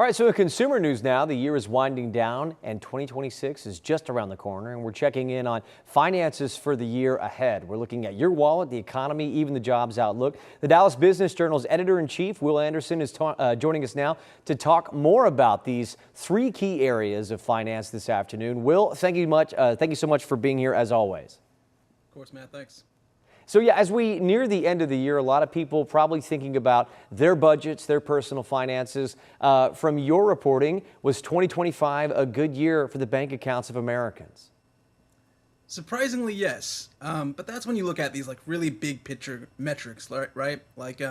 All right, so in consumer news now, the year is winding down and 2026 is just around the corner, and we're checking in on finances for the year ahead. We're looking at your wallet, the economy, even the jobs outlook. The Dallas Business Journal's editor-in-chief, Will Anderson, is joining us now to talk more about these three key areas of finance this afternoon. Will, thank you so much for being here as always. Of course, Matt, thanks. So yeah, as we near the end of the year, a lot of people probably thinking about their budgets, their personal finances. From your reporting, was 2025 a good year for the bank accounts of Americans? Surprisingly, yes. But that's when you look at these like really big picture metrics, right? Like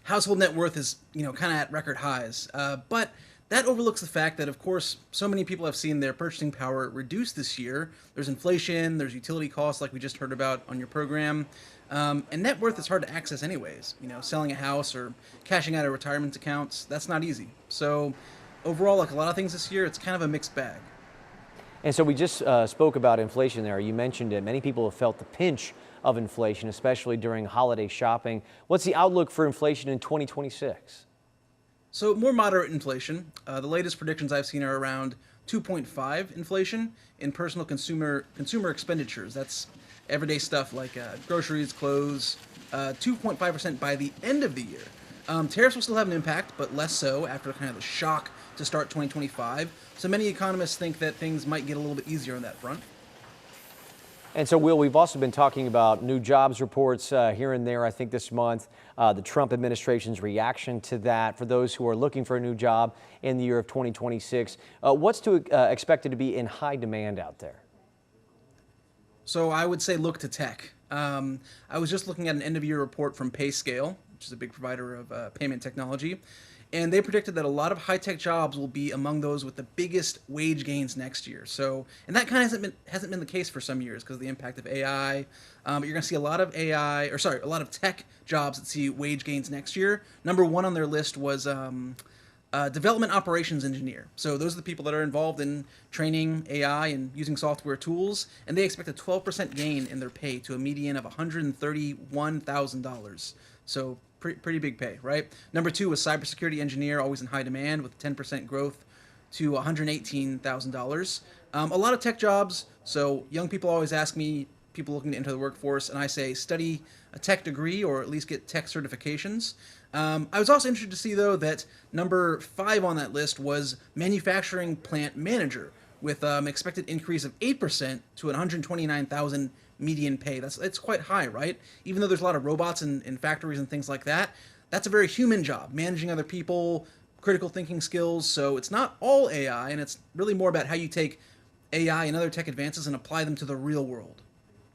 household net worth is, kind of at record highs. But that overlooks the fact that, of course, so many people have seen their purchasing power reduce this year. There's inflation, there's utility costs like we just heard about on your program. And net worth is hard to access anyways. Selling a house or cashing out of retirement accounts, that's not easy. So overall, like a lot of things this year, it's kind of a mixed bag. And so we just spoke about inflation there. You mentioned it. Many people have felt the pinch of inflation, especially during holiday shopping. What's the outlook for inflation in 2026? So more moderate inflation. The latest predictions I've seen are around 2.5 inflation in personal consumer expenditures. That's everyday stuff like groceries, clothes. 2.5% by the end of the year. Tariffs will still have an impact, but less so after kind of the shock to start 2025. So many economists think that things might get a little bit easier on that front. And so, Will, we've also been talking about new jobs reports here and there, I think, this month. The Trump administration's reaction to that for those who are looking for a new job in the year of 2026. What's expected to be in high demand out there? So I would say look to tech. I was just looking at an end-of-year report from PayScale, which is a big provider of payment technology. And they predicted that a lot of high-tech jobs will be among those with the biggest wage gains next year. So, and that kind of hasn't been the case for some years because of the impact of AI. But you're going to see a lot of a lot of tech jobs that see wage gains next year. Number one on their list was development operations engineer. So those are the people that are involved in training AI and using software tools. And they expect a 12% gain in their pay to a median of $131,000. So pretty big pay, right? Number two was cybersecurity engineer, always in high demand with 10% growth to $118,000. A lot of tech jobs. So young people always ask me, people looking to enter the workforce, and I say study a tech degree or at least get tech certifications. I was also interested to see, though, that number 5 on that list was manufacturing plant manager with an expected increase of 8% to $129,000 median pay. It's quite high, right? Even though there's a lot of robots in factories and things like that, that's a very human job, managing other people, critical thinking skills. So it's not all AI, and it's really more about how you take AI and other tech advances and apply them to the real world.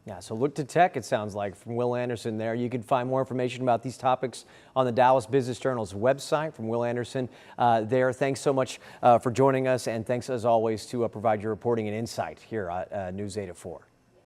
Yeah, so look to tech, it sounds like, from Will Anderson there. You can find more information about these topics on the Dallas Business Journal's website from Will Anderson there. Thanks so much for joining us, and thanks as always to provide your reporting and insight here at News 8 at 4.